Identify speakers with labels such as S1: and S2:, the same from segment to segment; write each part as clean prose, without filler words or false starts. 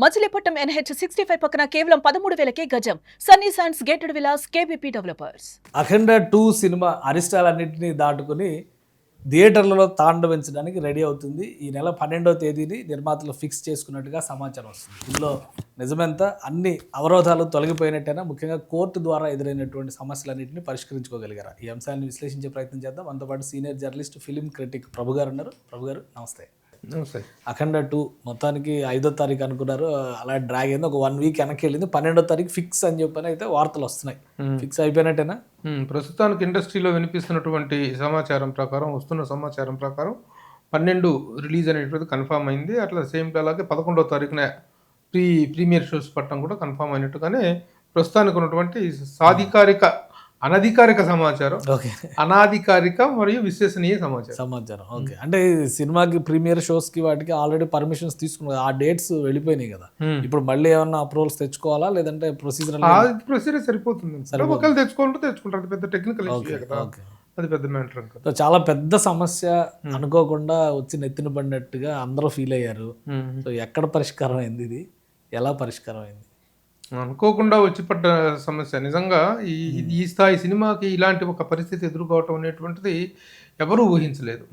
S1: Machilipatnam NH 65 పక్కన కేవలం 13,000కే గజం. Sunny science gated villas KBP developers.
S2: Akhanda 2 cinema అరిష్టాలన్నింటినీ దాటుకుని థియేటర్లలో తాండవించడానికి రెడీ అవుతుంది. ఈ నెల 12వ తేదీని నిర్మాతలు ఫిక్స్ చేసుకున్నట్టుగా సమాచారం వస్తుంది. ఇందులో నిజమెంత అన్ని అవరోధాలు తొలగిపోయినట్టయినా ముఖ్యంగా కోర్టు ద్వారా ఎదురైనటువంటి సమస్యలన్నింటినీ పరిష్కరించుకోగలిగారు. ఈ అంశాన్ని విశ్లేషించే ప్రయత్నం చేద్దాం. మనతో సీనియర్ జర్నలిస్ట్ ఫిలిం క్రిటిక్ ప్రభు గారు ఉన్నారు. ప్రభు గారు నమస్తే.
S3: నమస్తే.
S2: అఖండ 2 మొత్తానికి 5వ తారీఖు అనుకున్నారు, అలా డ్రాగ్ అయింది. ఒక 1 వీక్ వెనక్కి వెళ్ళింది. 12వ తారీఖు ఫిక్స్ అని చెప్పని అయితే వార్తలు వస్తున్నాయి. ఫిక్స్ అయిపోయినట్టేనా?
S3: ప్రస్తుతానికి ఇండస్ట్రీలో వినిపిస్తున్నటువంటి సమాచారం ప్రకారం, వస్తున్న సమాచారం ప్రకారం 12 రిలీజ్ అనేటువంటిది కన్ఫామ్ అయింది. అట్లా సేమ్ అలాగే 11వ తారీఖున ప్రీమియర్ షోస్ పట్టడం కూడా కన్ఫామ్ అయినట్టుగానే ప్రస్తుతానికి ఉన్నటువంటి అనధికారిక సమాచారం, అనాధికారిక మరియు విశ్వసనీయ సమాచారం.
S2: ఓకే, అంటే సినిమాకి ప్రీమియర్ షోస్ కి వాటికి ఆల్రెడీ పర్మిషన్స్ తీసుకున్నారు. ఆ డేట్స్ వెళ్ళిపోయినాయి కదా. ఇప్పుడు మళ్ళీ ఏమన్నా అప్రూవల్స్ తెచ్చుకోవాలా లేదంటే
S3: ప్రొసీజర్ సరిపోతుంది? ఒకళ్ళు తెచ్చుకుంటారు. అది పెద్ద టెక్నికల్ ఇష్యూ కదా, అది పెద్ద మ్యాటర్ కదా.
S2: చాలా పెద్ద సమస్య అనుకోకుండా వచ్చి నెత్తిన పడినట్టుగా అందరూ ఫీల్ అయ్యారు. సో ఎక్కడ పరిష్కారం అయింది? ఇది ఎలా పరిష్కారం అయింది?
S3: అనుకోకుండా వచ్చి పడ్డ సమస్య. నిజంగా ఈ స్థాయి సినిమాకి ఇలాంటి ఒక పరిస్థితి ఎదుర్కోవటం అనేటువంటిది ఎవరూ ఊహించలేదు.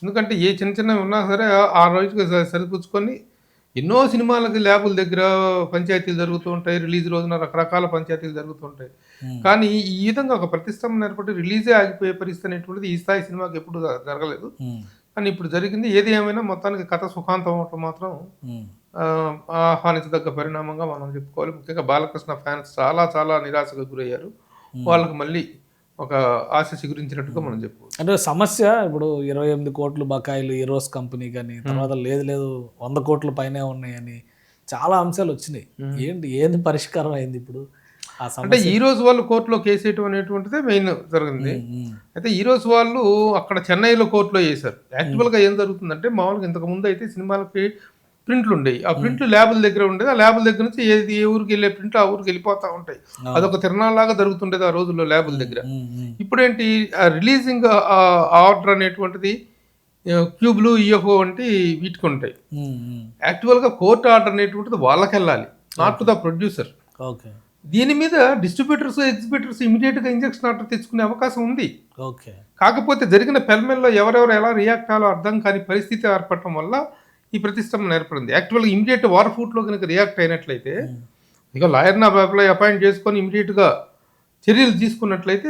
S3: ఎందుకంటే ఏ చిన్న ఉన్నా సరే ఆ రోజుకి సరిపుచ్చుకొని ఎన్నో సినిమాలకి ల్యాబుల దగ్గర పంచాయతీలు జరుగుతూ ఉంటాయి, రిలీజ్ రోజున రకరకాల పంచాయతీలు జరుగుతూ ఉంటాయి. కానీ ఈ విధంగా ఒక ప్రతిష్టంభన ఏర్పడి రిలీజే ఆగిపోయే పరిస్థితి అనేటువంటిది ఈ స్థాయి సినిమాకి ఎప్పుడు జరగలేదు. కానీ ఇప్పుడు జరిగింది. ఏది ఏమైనా మొత్తానికి కథ సుఖాంతం అవటం మాత్రం ఆహ్వానించదగ్గ పరిణామంగా మనం చెప్పుకోవాలి. ముఖ్యంగా బాలకృష్ణ ఫ్యాన్స్ చాలా చాలా నిరాశకు గురయ్యారు. వాళ్ళకి మళ్ళీ ఒక ఆశ చిగురించినట్టుగా మనం చెప్పుకోవచ్చు.
S2: అంటే సమస్య ఇప్పుడు 28 కోట్లు బకాయిలు ఈరోస్ కంపెనీ కానీ, తర్వాత లేదు 100 కోట్ల పైనే ఉన్నాయని చాలా అంశాలు వచ్చినాయి. ఏంది పరిష్కారం అయింది ఇప్పుడు?
S3: అంటే ఈ రోజు వాళ్ళు కోర్టులో కేసు వేయటం అనేటువంటిదే మెయిన్ జరిగింది. అయితే ఈ రోజు వాళ్ళు అక్కడ చెన్నైలో కోర్టులో వేశారు. యాక్చువల్గా ఏం జరుగుతుందంటే, మామూలుగా ఇంతకు ముందు అయితే సినిమాలకి ప్రింట్లు ఉండేవి. ఆ ప్రింట్లు ల్యాబుల దగ్గర ఉండేది. ఆ ల్యాబుల దగ్గర నుంచి ఏ ఊరికి వెళ్ళే ప్రింట్లు ఆ ఊరికి వెళ్ళిపోతూ ఉంటాయి. అదొక తిరణాలాగా జరుగుతుండేది ఆ రోజుల్లో ల్యాబుల దగ్గర. ఇప్పుడేంటి, రిలీజింగ్ ఆర్డర్ అనేటువంటిది క్యూబ్లు, ఈఎఫ్ఓ వంటి వీటికి ఉంటాయి. యాక్చువల్గా కోర్టు ఆర్డర్ అనేటువంటిది వాళ్ళకి వెళ్ళాలి, నాట్ టు ద ప్రొడ్యూసర్. దీని మీద డిస్ట్రిబ్యూటర్స్, ఎగ్జిబ్యూటర్స్ ఇమీడియట్గా ఇంజక్షన్ ఆర్డర్ తెచ్చుకునే అవకాశం ఉంది. కాకపోతే జరిగిన పెల్మెల్లో ఎవరెవరు ఎలా రియాక్ట్ అవ్వాలో అర్థం కాని పరిస్థితి ఏర్పడటం వల్ల ఈ ప్రతిష్టంభన ఏర్పడింది. యాక్చువల్గా ఇమీడియట్ వార్ ఫూట్లో కనుక రియాక్ట్ అయినట్లయితే, ఇక లాయర్ని అపాయింట్ చేసుకొని ఇమీడియట్గా చర్యలు తీసుకున్నట్లయితే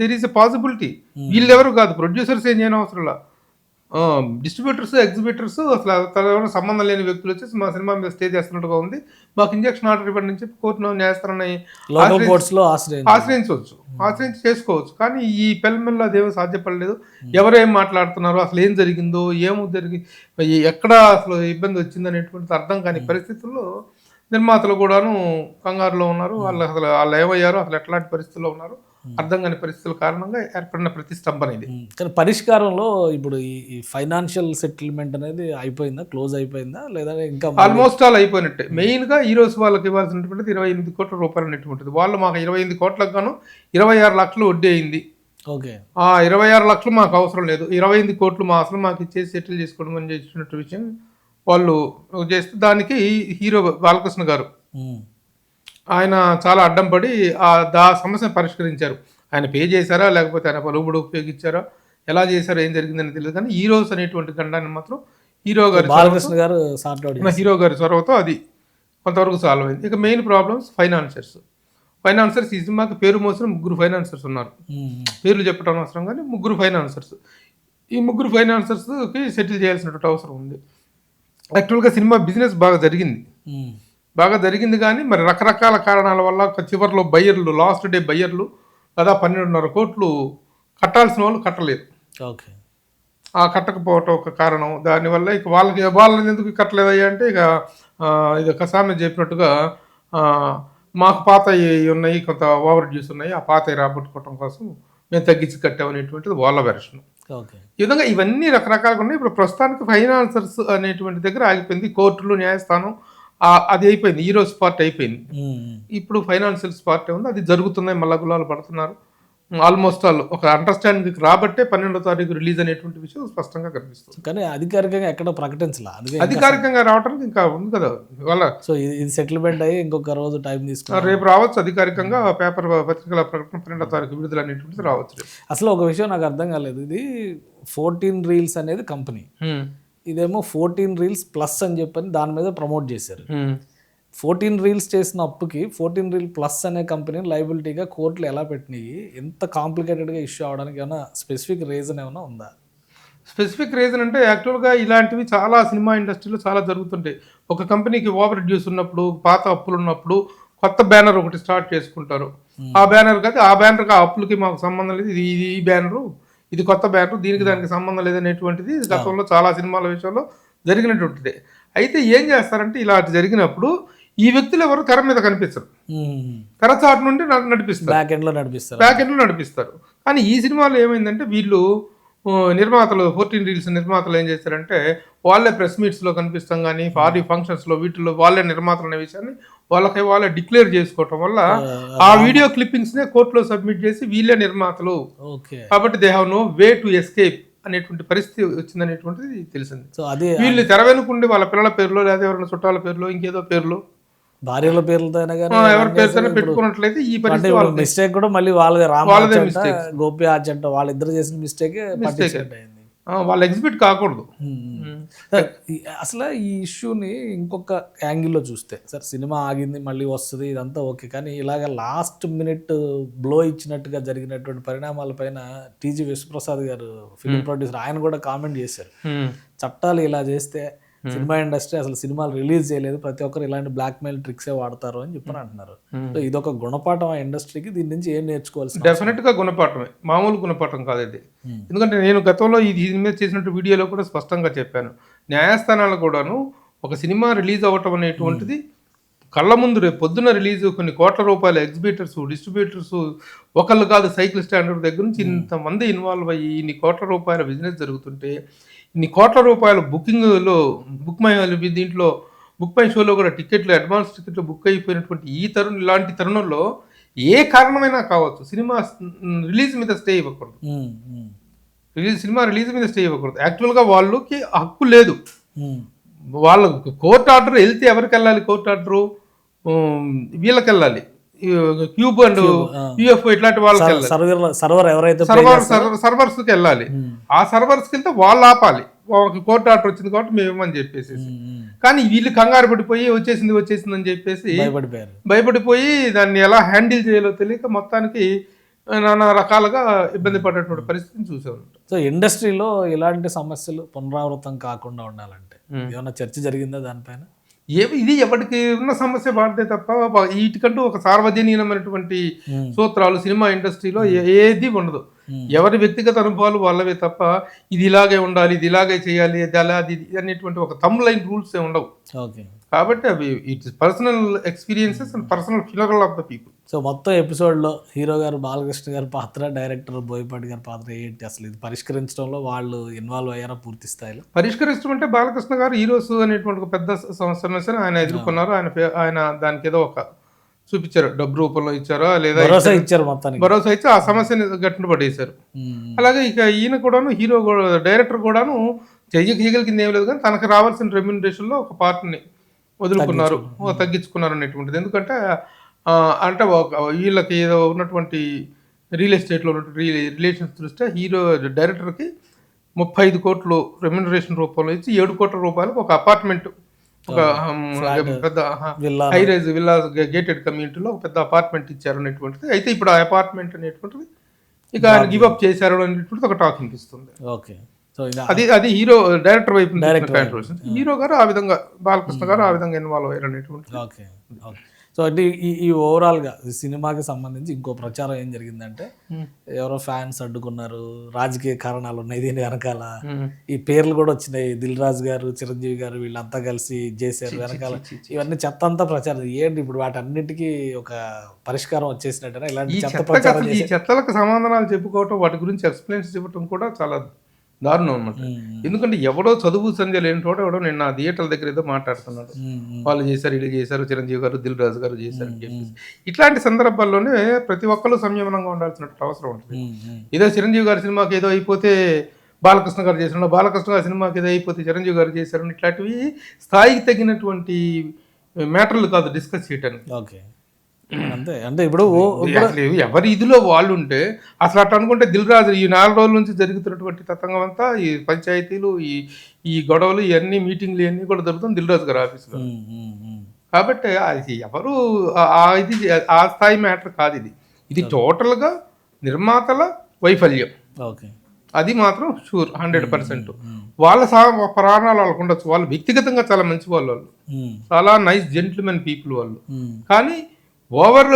S3: దెర్ ఈస్ ఎ పాసిబిలిటీ. వీళ్ళెవరు కాదు, ప్రొడ్యూసర్స్ ఏం చేయని అవసరం లేదు. డిస్ట్రిబ్యూటర్స్, ఎగ్జిబ్యూటర్స్ అసలు సంబంధం లేని వ్యక్తులు వచ్చేసి మా సినిమా మీద స్టే చేస్తున్నట్టుగా ఉంది, మాకు ఇంజక్షన్ ఆర్డర్ ఇవ్వండి అని చెప్పి కోర్టును న్యాయస్థానాన్ని ఆశ్రయించి చేసుకోవచ్చు. కానీ ఈ పెల్మెల్లో అదేమో సాధ్యపడలేదు. ఎవరేం మాట్లాడుతున్నారు, అసలు ఏం జరిగిందో, ఎక్కడ అసలు ఇబ్బంది వచ్చింది అనేటువంటిది అర్థం కాని పరిస్థితుల్లో నిర్మాతలు కూడాను కంగారులో ఉన్నారు. వాళ్ళు ఏమయ్యారో, అసలు ఎట్లాంటి పరిస్థితుల్లో ఉన్నారు అర్థం కాని పరిస్థితుల కారణంగా ఏర్పడిన ప్రతిష్టంభన ఇది.
S2: కానీ పరిష్కారంలో ఇప్పుడు ఈ ఫైనాన్షియల్ సెటిల్మెంట్ అనేది అయిపోయిందా, క్లోజ్ అయిపోయిందా, లేదా ఇంకా?
S3: ఆల్మోస్ట్ ఆల్ అయిపోయినట్టే. మెయిన్గా ఈ రోజు వాళ్ళకి ఇవ్వాల్సినటువంటిది 28 కోట్ల రూపాయలు అనేటువంటిది. వాళ్ళు మాకు 28 కోట్లకు గాను 26 లక్షలు వడ్డీ అయింది.
S2: ఓకే,
S3: 26 లక్షలు మాకు అవసరం లేదు, 28 కోట్లు అసలు మాకు ఇచ్చేసి సెటిల్ చేసుకోవడం అని చేసినట్టు విషయం వాళ్ళు చేస్తే, దానికి హీరో బాలకృష్ణ గారు ఆయన చాలా అడ్డం పడి ఆ సమస్యను పరిష్కరించారు. ఆయన పే చేశారా లేకపోతే ఆయన పలుకుబడి ఉపయోగించారా, ఎలా చేశారో ఏం జరిగిందని తెలియదు. కానీ ఈ రోజు అనేటువంటి గండాన్ని మాత్రం హీరో గారి చొరవతో అది కొంతవరకు సాల్వ్ అయింది. ఇక మెయిన్ ప్రాబ్లమ్స్ ఫైనాన్సర్స్ ఈ సినిమాకి పేరు మోసిన 3 ఫైనాన్సర్స్ ఉన్నారు. పేర్లు చెప్పడం అవసరం కానీ 3 ఫైనాన్సర్స్. ఈ 3 ఫైనాన్సర్స్కి సెటిల్ చేయాల్సినటువంటి అవసరం ఉంది. యాక్చువల్గా సినిమా బిజినెస్ బాగా జరిగింది కానీ మరి రకరకాల కారణాల వల్ల చివరిలో బయ్యర్లు, లాస్ట్ డే బయ్యర్లు దాదాపు 12.5 కోట్లు కట్టాల్సిన వాళ్ళు కట్టలేరు. ఆ కట్టకపోవటం ఒక కారణం. దానివల్ల ఇక వాళ్ళని ఎందుకు కట్టలేదయ్యా అంటే, ఇక కసామె చెప్పినట్టుగా మాకు పాత ఉన్నాయి, కొంత ఓవర్ డ్యూస్ ఉన్నాయి, ఆ పాత రాబట్టుకోవటం కోసం మేము తగ్గించి కట్టామనేటువంటిది వాళ్ళ వెర్షన్. ఈ విధంగా ఇవన్నీ రకరకాలుగా ఉన్నాయి. ఇప్పుడు ప్రస్తుతానికి ఫైనాన్సర్స్ అనేటువంటి దగ్గర ఆగిపోయింది. కోర్టులు, న్యాయస్థానం అది అయిపోయింది. ఈ రోజు పార్ట్ అయిపోయింది. ఇప్పుడు ఫైనాన్షియల్స్ పార్ట్ ఉంది, అది జరుగుతున్నాయి. మళ్ళా గులాలు పడుతున్నారు. ఆల్మోస్ట్ ఆల్ ఒక అండర్స్టాండింగ్ రాబట్టే 12వ తారీఖు రిలీజ్ అనేటువంటి విషయం స్పష్టంగా కనిపిస్తుంది.
S2: కానీ అధికారికంగా ఎక్కడ ప్రకటించలా, అందుకే
S3: అధికారికంగా రావడానికి ఇంకా ఉంది కదా ఇవాళ.
S2: సో ఇది సెటిల్మెంట్ అయ్యి ఇంకొక రోజు టైం తీసుకున్నారు.
S3: రేపు రావచ్చు అధికారికంగా పేపర్ పత్రికల ప్రకటన 12వ తారీఖు విడుదల అనేటువంటిది రావచ్చు రేపు.
S2: అసలు ఒక విషయం నాకు అర్థం కాలేదు, ఇది 14 రీల్స్ అనేది కంపెనీ, ఇదేమో 14 రీల్స్ ప్లస్ అని చెప్పని దాని మీద ప్రమోట్ చేశారు. 14 రీల్స్ చేసిన అప్పుకి 14 రీల్ ప్లస్ అనే కంపెనీని లైబిలిటీగా కోర్టులు ఎలా పెట్టినాయి, ఎంత కాంప్లికేటెడ్గా ఇష్యూ అవడానికి ఏమైనా స్పెసిఫిక్ రీజన్ ఏమైనా ఉందా?
S3: స్పెసిఫిక్ రీజన్ అంటే యాక్చువల్గా ఇలాంటివి చాలా సినిమా ఇండస్ట్రీలో చాలా జరుగుతుంటాయి. ఒక కంపెనీకి ఓవర్ డ్యూస్ ఉన్నప్పుడు, పాత అప్పులు ఉన్నప్పుడు కొత్త బ్యానర్ ఒకటి స్టార్ట్ చేసుకుంటారు. ఆ బ్యానర్ కాదు, ఆ బ్యానర్కి ఆ అప్పులకి మాకు సంబంధం లేదు, ఇది ఈ బ్యానరు, ఇది కొత్త బ్యానరు, దీనికి దానికి సంబంధం లేదనేటువంటిది గతంలో చాలా సినిమాల విషయంలో జరిగినటువంటిదే. అయితే ఏం చేస్తారంటే ఇలా జరిగినప్పుడు ఈ వ్యక్తులు ఎవరు తెర మీద కనిపిస్తారు, తెరచాటు నుండి నడిపిస్తారు,
S2: బ్యాక్ ఎండ్లో నడిపిస్తారు.
S3: కానీ ఈ సినిమాలో ఏమైందంటే వీళ్ళు నిర్మాతలు 14 రీల్స్ నిర్మాతలు ఏం చేశారంటే వాళ్ళే ప్రెస్ మీట్స్లో కనిపిస్తాం కానీ పార్టీ ఫంక్షన్స్లో వీటిల్లో వాళ్ళే నిర్మాతలు అనే విషయాన్ని వాళ్ళే డిక్లేర్ చేసుకోవటం వల్ల ఆ వీడియో క్లిప్పింగ్స్నే కోర్టులో సబ్మిట్ చేసి వీళ్ళే నిర్మాతలు కాబట్టి they have no way to escape అనేటువంటి పరిస్థితి వచ్చిందనేటువంటిది తెలిసింది.
S2: సో అది
S3: వీళ్ళు తెర వెనుకుండి వాళ్ళ పిల్లల పేర్లో లేదా ఎవరైనా చుట్టాల పేర్లో ఇంకేదో పేర్లో
S2: భార్యల పేర్లతో
S3: ఎవరి పేరుతోనే పెట్టుకున్నట్లయితే ఈ పరిస్థితి
S2: మిస్టేక్ కూడా మళ్ళీ వాళ్ళదే మిస్టేక్, గోపి ఆచంట వాళ్ళిద్దరు చేసిన మిస్టేక్
S3: వాళ్ళు ఎగ్జిబిట్ కాకూడదు.
S2: అసలు ఈ ఇష్యూని ఇంకొక యాంగిల్లో చూస్తే సార్, సినిమా ఆగింది మళ్ళీ వస్తుంది ఇదంతా ఓకే, కానీ ఇలాగ లాస్ట్ మినిట్ బ్లో ఇచ్చినట్టుగా జరిగినటువంటి పరిణామాలపైన టీజీ విశ్వప్రసాద్ గారు ఫిల్మ్ ప్రొడ్యూసర్ ఆయన కూడా కామెంట్ చేశారు, చట్టాలు ఇలా చేస్తే సినిమా ఇండస్ట్రీ అసలు సినిమాలు రిలీజ్ చేయలేదు, ప్రతి ఒక్కరు ఇలాంటి బ్లాక్ మెయిల్ ట్రిక్సే వాడతారు అని చెప్పని అంటున్నారు. సో ఇదొక గుణపాఠం ఆ ఇండస్ట్రీకి, దీని నుంచి ఏం నేర్చుకోవాల్సి?
S3: డెఫినెట్ గా గుణపాఠమే, మామూలు గుణపాఠం కాదు ఇది. ఎందుకంటే నేను గతంలో దీని మీద చేసినట్టు వీడియోలో కూడా స్పష్టంగా చెప్పాను, న్యాయస్థానాలు కూడాను ఒక సినిమా రిలీజ్ అవ్వటం అనేటువంటిది కళ్ళ ముందు రేపు పొద్దున్న రిలీజ్ కొన్ని కోట్ల రూపాయల ఎగ్జిబిటర్స్ డిస్ట్రిబ్యూటర్స్ ఒకళ్ళు కాదు, సైకిల్ స్టాండర్డ్ దగ్గర నుంచి ఇంతమంది ఇన్వాల్వ్ అయ్యి ఇన్ని కోట్ల రూపాయల బిజినెస్ జరుగుతుంటే, ఇన్ని కోట్ల రూపాయల బుకింగ్లో బుక్ మై దీంట్లో బుక్ మై షోలో కూడా టికెట్లు అడ్వాన్స్ టికెట్లు బుక్ అయిపోయినటువంటి ఇలాంటి తరుణంలో ఏ కారణమైనా కావచ్చు సినిమా రిలీజ్ మీద స్టే ఇవ్వకూడదు, సినిమా రిలీజ్ మీద స్టే ఇవ్వకూడదు. యాక్చువల్గా వాళ్ళకి హక్కు లేదు, వాళ్ళ కోర్టు ఆర్డర్ వెళ్తే ఎవరికి వెళ్ళాలి, కోర్టు ఆర్డరు వీళ్ళకి వెళ్ళాలి, క్యూబ్ అండ్ యూఎఫ్ఓ ఇట్లాంటి వాళ్ళకి వెళ్ళాలి, సర్వర్స్కి వెళ్ళాలి. ఆ సర్వర్స్కి వెళ్తే వాళ్ళు ఆపాలి, వాళ్ళకి కోర్టు ఆర్డర్ వచ్చింది కాబట్టి మేమని చెప్పేసి. కానీ వీళ్ళు కంగారు పడిపోయి వచ్చేసింది అని చెప్పేసి భయపడిపోయి దాన్ని ఎలా హ్యాండిల్ చేయాలో తెలియక మొత్తానికి నానా రకాలుగా ఇబ్బంది పడేటువంటి పరిస్థితిని చూసే ఉంటాం.
S2: సో ఇండస్ట్రీలో ఇలాంటి సమస్యలు పునరావృతం కాకుండా ఉండాలంటే ఏమైనా చర్చ జరిగిందా దానిపైన?
S3: ఇది ఎవరికి ఉన్న సమస్య వాడితే తప్ప వీటికంటూ ఒక సార్వజనీయమైనటువంటి సూత్రాలు సినిమా ఇండస్ట్రీలో ఏది ఉండదు. ఎవరి వ్యక్తిగత అనుభవాలు వాళ్ళవే తప్ప ఇది ఇలాగే ఉండాలి, ఇది ఇలాగే చేయాలి, అది అలా అది అనేటువంటి ఒక థంబ్ లైన్ రూల్స్ ఉండవు. కాబట్టి అవి it's personal experiences and personal ఫిలరల్ ఆఫ్ ద పీపుల్.
S2: సో మొత్తం ఎపిసోడ్లో హీరో గారు బాలకృష్ణ గారి పాత్ర, డైరెక్టర్ బోయపాటి గారి పాత్ర ఏంటి, అసలు ఇది పరిష్కరించడంలో వాళ్ళు ఇన్వాల్వ్ అయ్యారా పూర్తి స్థాయిలో?
S3: పరిష్కరించడం అంటే బాలకృష్ణ గారు హీరోస్ అనేటువంటి ఒక పెద్ద సమస్యను ఆయన ఎదుర్కొన్నారు. ఆయన దానికి ఏదో ఒక చూపించారు, డబ్బు రూపంలో ఇచ్చారో లేదా
S2: ఇచ్చారు, మొత్తానికి
S3: భరోసా ఇచ్చి ఆ సమస్యని గట్టిన పడేశారు. అలాగే ఇక ఈయన కూడాను హీరో డైరెక్టర్ కూడాను చేయగలిగింది ఏం లేదు, కానీ తనకు రావాల్సిన రెమ్యూనరేషన్లో ఒక పార్ట్ని వదులుకున్నారు, తగ్గించుకున్నారు అనేటువంటిది. ఎందుకంటే అంటే వీళ్ళకి ఏదో ఉన్నటువంటి రియల్ ఎస్టేట్లో ఉన్నటువంటి రిలేషన్స్ దృష్ట్యా హీరో డైరెక్టర్కి 35 కోట్లు రెమ్యూనరేషన్ రూపంలో ఇచ్చి 7 కోట్ల రూపాయలకు ఒక అపార్ట్మెంట్, ఒక పెద్ద హై రైజ్ విల్లా గేటెడ్ కమ్యూనిటీలో ఒక పెద్ద అపార్ట్మెంట్ ఇచ్చారు అనేటువంటిది. అయితే ఇప్పుడు ఆ అపార్ట్మెంట్ అనేటువంటిది ఇక ఆయన గివ్ అప్ చేశారు అనేటువంటిది ఒక టాక్ వినిపిస్తుంది.
S2: ఓకే,
S3: అది హీరో డైరెక్టర్ వైపు హీరో గారు ఆ విధంగా, బాలకృష్ణ గారు ఆ విధంగా ఇన్వాల్వ్ అయ్యారు అనేటువంటి.
S2: ఓకే. సో అంటే ఈ ఓవరాల్గా సినిమాకి సంబంధించి ఇంకో ప్రచారం ఏం జరిగిందంటే, ఎవరో ఫ్యాన్స్ అడ్డుకున్నారు, రాజకీయ కారణాలు ఉన్నాయి దీని వెనకాల, ఈ పేర్లు కూడా వచ్చినాయి, దిల్ రాజు గారు, చిరంజీవి గారు వీళ్ళంతా కలిసి చేశారు వెనకాల, ఇవన్నీ చెత్త అంతా ప్రచారం. ఏంటి ఇప్పుడు వాటన్నిటికీ ఒక పరిష్కారం వచ్చేసినట్టేనా? ఇలాంటి చెత్త ప్రచారం,
S3: ఈ చెత్తలకు సమాధానాలు చెప్పుకోవటం, వాటి గురించి ఎక్స్ప్లెయిన్స్ ఇవ్వటం కూడా చాలా దారుణం అనమాట. ఎందుకంటే ఎవడో చదువు సంధ్య లేని చోట ఎవడో నేను నా థియేటర్ల దగ్గర ఏదో మాట్లాడుతున్నాడు, వాళ్ళు చేశారు, వీళ్ళు చేశారు, చిరంజీవి గారు, దిల్ రాజు గారు చేశారు అని చెప్పేసి. ఇట్లాంటి సందర్భాల్లోనే ప్రతి ఒక్కరు సంయమనంగా ఉండాల్సిన అవసరం ఉంటుంది. ఏదో చిరంజీవి గారి సినిమాకి ఏదో అయిపోతే బాలకృష్ణ గారు చేసిన, బాలకృష్ణ గారి సినిమాకి ఏదో అయిపోతే చిరంజీవి గారు చేశారు, ఇట్లాంటివి స్థాయికి తగినటువంటి మ్యాటర్లు కాదు డిస్కస్ చేయడానికి.
S2: ఓకే, అంతే. అంటే ఇప్పుడు
S3: ఎవరి ఇదిలో వాళ్ళు ఉంటే అసలు అట్లా అనుకుంటే దిల్ రాజు ఈ 4 రోజుల నుంచి జరుగుతున్నటువంటి తతంగం అంతా, ఈ పంచాయతీలు, ఈ గొడవలు, ఇవన్నీ మీటింగ్లు ఇవన్నీ కూడా జరుగుతుంది దిల్ రాజు గారి ఆఫీసులో. కాబట్టి అది ఎవరు ఇది ఆ స్థాయి మ్యాటర్ కాదు. ఇది టోటల్గా నిర్మాతల వైఫల్యం.
S2: ఓకే,
S3: అది మాత్రం షూర్ 100%. వాళ్ళ ప్రాణాలు వాళ్ళకు ఉండొచ్చు, వాళ్ళు వ్యక్తిగతంగా చాలా మంచి వాళ్ళు, చాలా నైస్ జెంట్మెన్ పీపుల్ వాళ్ళు. కానీ ఓవర్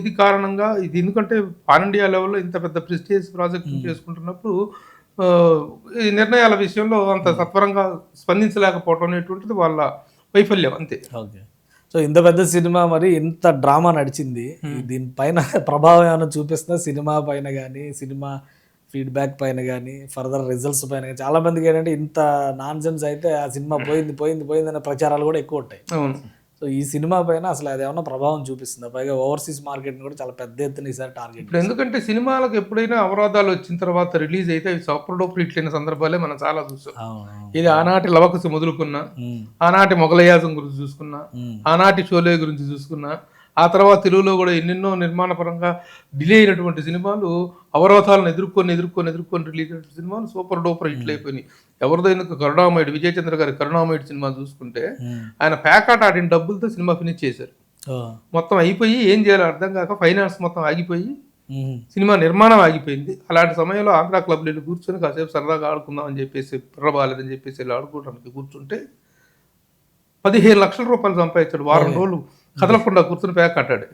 S3: ఇది కారణంగా ఇది, ఎందుకంటే పాన్ ఇండియా లెవెల్లో ఇంత పెద్ద ప్రెస్టీజియస్ ప్రాజెక్ట్ చేసుకుంటున్నప్పుడు ఈ నిర్ణయాల విషయంలో అంత సత్వరంగా స్పందించలేకపోవడం అనేటువంటిది వాళ్ళ వైఫల్యం అంతే.
S2: ఓకే. సో ఇంత పెద్ద సినిమా, మరి ఇంత డ్రామా నడిచింది, దీనిపైన ప్రభావం ఏమైనా చూపిస్తుందా? సినిమా పైన కానీ, సినిమా ఫీడ్బ్యాక్ పైన కానీ, ఫర్దర్ రిజల్ట్స్ పైన కానీ? చాలా మందికి ఏంటంటే ఇంత నాన్ సెన్స్ అయితే ఆ సినిమా పోయింది అనే ప్రచారాలు కూడా ఎక్కువ ఉంటాయి.
S3: అవును.
S2: సో ఈ సినిమా పైన అసలు అది ఏమన్నా ప్రభావం చూపిస్తుందా? పైగా ఓవర్సీస్ మార్కెట్ని కూడా చాలా పెద్ద ఎత్తున ఈసారి టార్గెట్.
S3: ఇప్పుడు ఎందుకంటే సినిమాలకు ఎప్పుడైనా అవరోధాలు వచ్చిన తర్వాత రిలీజ్ అయితే అవి సూపర్ డూపర్ హిట్ అయిన సందర్భాలే మనం చాలా చూసాం. ఇది ఆనాటి లవకుశ మొదలుకున్నా, ఆనాటి మొగలయాజం గురించి చూసుకున్నా, ఆనాటి షోలే గురించి చూసుకున్నా, ఆ తర్వాత తెలుగులో కూడా ఎన్నెన్నో నిర్మాణపరంగా డిలే అయినటువంటి సినిమాలు, అవరోధాలను ఎదుర్కొని రిలీజ్ అయిన సినిమాలు సూపర్ డూపర్ హిట్లు అయిపోయినాయి. ఎవరిదో ఎందుకు కరుణామయుడు, విజయ్ చంద్ర గారి కరుణామయుడు సినిమా చూసుకుంటే ఆయన ప్యాకాట్ ఆడిన డబ్బులతో సినిమా ఫినిష్ చేశారు. మొత్తం అయిపోయి ఏం చేయాలో అర్థం కాక ఫైనాన్స్ మొత్తం ఆగిపోయి సినిమా నిర్మాణం ఆగిపోయింది. అలాంటి సమయంలో ఆంధ్రా క్లబ్లో వెళ్ళి కూర్చొని కాసేపు సరదాగా ఆడుకుందాం అని చెప్పేసి, పిర్రబాలేదని చెప్పేసి వెళ్ళి ఆడుకోవడానికి కూర్చుంటే 15 లక్షల రూపాయలు సంపాదించాడు. వారం రోజులు కదలకుండా కూర్చొని ప్యాక్ కట్టాడు.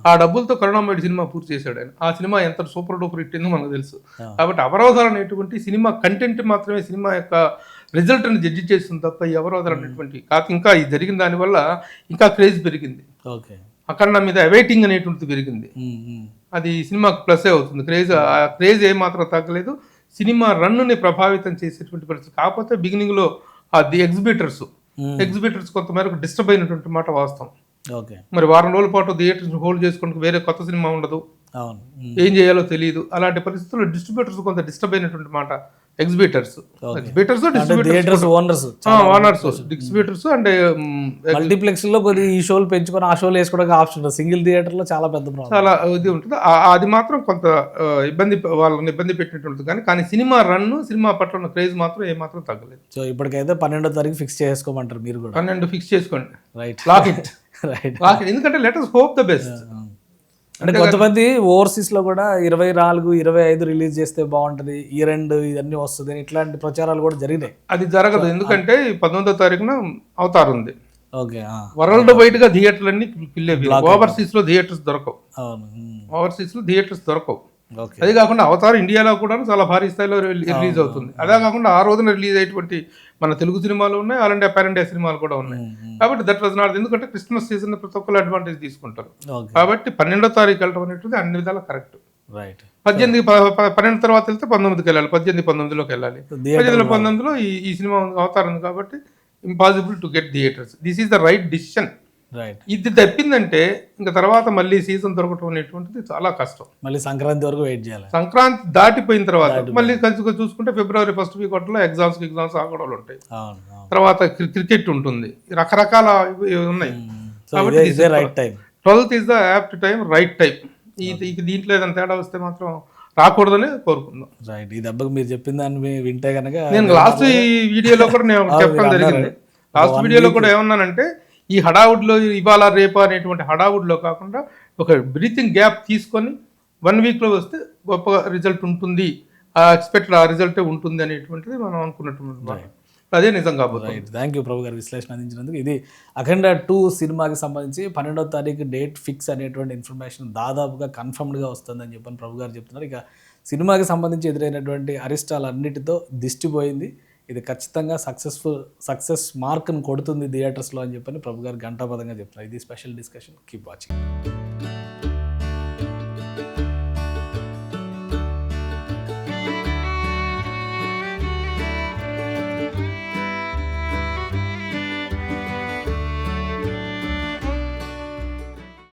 S3: ఆ డబ్బులతో కరుణామయుడు సినిమా పూర్తి చేశాడు ఆయన. ఆ సినిమా ఎంత సూపర్ డూపర్ హిట్ అయిందో మనకు తెలుసు. కాబట్టి అవరోధాలు అనేటువంటి సినిమా కంటెంట్ మాత్రమే సినిమా యొక్క రిజల్ట్ అని జడ్జి చేస్తుంది తప్ప ఈ అవరోధాలు అనేటువంటి కాదు. ఇంకా ఈ జరిగిన దానివల్ల ఇంకా క్రేజ్ పెరిగింది, అఖండ మీద అవైటింగ్ అనేటువంటిది పెరిగింది. అది సినిమాకు ప్లస్ అవుతుంది. క్రేజ్ ఏమాత్రం తగ్గలేదు. సినిమా రన్నుని ప్రభావితం చేసేటువంటి పరిస్థితి. కాకపోతే బిగినింగ్లో ది ఎగ్జిబిటర్స్ కొంతమేరకు డిస్టర్బ్ అయినటువంటి మాట వాస్తవం. మరి వారం రోజుల పాటు థియేటర్స్ హోల్డ్ చేసుకుంటూ వేరే కొత్త సినిమా ఉండదు, ఏం చేయాలో తెలియదు. అలాంటి పరిస్థితుల్లో డిస్ట్రిబ్యూటర్స్ కొంత డిస్టర్బ్ అయినటువంటి మాట. ఎగ్జిబిటర్స్ డిస్ట్రిబ్యూటర్స్ అంటే
S2: మల్టీప్లెక్స్ లో కొద్దిగా ఈ షోలు పెంచుకొని ఆ షోలు వేసుకోవడానికి ఆప్షన్, సింగిల్ థియేటర్ లో చాలా పెద్ద
S3: చాలా ఇది ఉంటుంది. అది మాత్రం కొంత వాళ్ళని ఇబ్బంది పెట్టినట్టు. కానీ సినిమా సినిమా పట్ల ఉన్న క్రేజ్ మాత్రం ఏమాత్రం తగ్గలేదు.
S2: సో ఇప్పటికైతే 12వ తారీఖు ఫిక్స్ చేసుకోమంటారు మీరు కూడా?
S3: 12 ఫిక్స్ చేసుకోండి.
S2: Right,
S3: lock it. ఎందుకంటే let us hope the best.
S2: అంటే కొంతమంది ఓవర్సీస్ లో కూడా 24, 25 రిలీజ్ చేస్తే బాగుంటది, ఈ రెండు ఇవన్నీ వస్తుంది అని ఇట్లాంటి ప్రచారాలు కూడా జరిగినాయి.
S3: అది జరగదు. ఎందుకంటే 19వ తారీఖున అవతార్ ఉంది.
S2: ఓకే,
S3: వరల్డ్ వైడ్ గా థియేటర్లు అన్ని ఓవర్సీస్ లో థియేటర్స్ దొరకవు. ఓవర్సీస్ లో థియేటర్స్ దొరకవు. అదే కాకుండా అవతార్ ఇండియాలో కూడా చాలా భారీ స్థాయిలో రిలీజ్ అవుతుంది. అదే కాకుండా ఆ రోజున రిలీజ్ అయ్యేటువంటి మన తెలుగు సినిమాలు ఉన్నాయి, ఆల్ ఇండియా పాన్ ఇండియా సినిమాలు కూడా ఉన్నాయి. కాబట్టి దట్ వాజ్ నాట్, ఎందుకంటే క్రిస్మస్ సీజన్ ప్రతి ఒక్కరు అడ్వాంటేజ్ తీసుకుంటారు. కాబట్టి 12వ తారీఖు వెళ్ళడం అనేటువంటి అన్ని విధాలు కరెక్ట్. 12 తర్వాత వెళ్తే 19కి వెళ్ళాలి, 19లోకి వెళ్ళాలి. 19లో ఈ సినిమా అవతారం ఉంది. కాబట్టి impossible to get theatres. This is the right decision. ఇది తప్పిందంటే ఇంకా తర్వాత మళ్ళీ సీజన్ దొరకటం అనేటువంటిది చాలా కష్టం.
S2: మళ్ళీ సంక్రాంతి వరకు వెయిట్ చేయాలి.
S3: సంక్రాంతి దాటిపోయిన తర్వాత మళ్ళీ కలిసి చూసుకుంటే ఫిబ్రవరి ఫస్ట్ వీక్ లో ఎగ్జామ్స్ ఆగడాలు ఉంటాయి. తర్వాత క్రికెట్ ఉంటుంది, రకరకాల ఉన్నాయి. కాబట్టి 12th is the apt time, right time. దీంట్లో ఏదైనా తేడా వస్తే మాత్రం రాకూడదని కోరుకుందాం.
S2: రైట్, ఈ దెబ్బకి మీరు చెప్పిన దాన్ని వింటే కనుక
S3: నేను లాస్ట్ వీడియోలో కూడా నేను చెప్పడం జరిగింది. లాస్ట్ వీడియోలో కూడా ఏమన్నానంటే, ఈ హడావుడ్లో ఇవాళ రేపు అనేటువంటి హడావుడ్లో కాకుండా ఒక బ్రీతింగ్ గ్యాప్ తీసుకొని 1 వీక్లో వస్తే గొప్ప రిజల్ట్ ఉంటుంది, ఎక్స్పెక్టెడ్ ఆ రిజల్టే ఉంటుంది అనేటువంటిది మనం అనుకున్నట్టు. అదే నిజం కాబోతుంది.
S2: థ్యాంక్ యూ ప్రభు గారు విశ్లేషణ అందించినందుకు. ఇది అఖండ 2 సినిమాకి సంబంధించి 12వ తారీఖు డేట్ ఫిక్స్ అనేటువంటి ఇన్ఫర్మేషన్ దాదాపుగా కన్ఫర్మ్డ్గా వస్తుందని చెప్పని ప్రభు గారు చెప్తున్నారు. ఇక సినిమాకి సంబంధించి ఎదురైనటువంటి అరిష్టాలన్నిటితో దిష్టిపోయింది. ఇది ఖచ్చితంగా సక్సెస్ మార్క్ని కొడుతుంది థియేటర్స్లో అని చెప్పని ప్రభు గారు ఘంటాపదంగా చెప్తున్నారు. ఇది స్పెషల్ డిస్కషన్. Keep watching.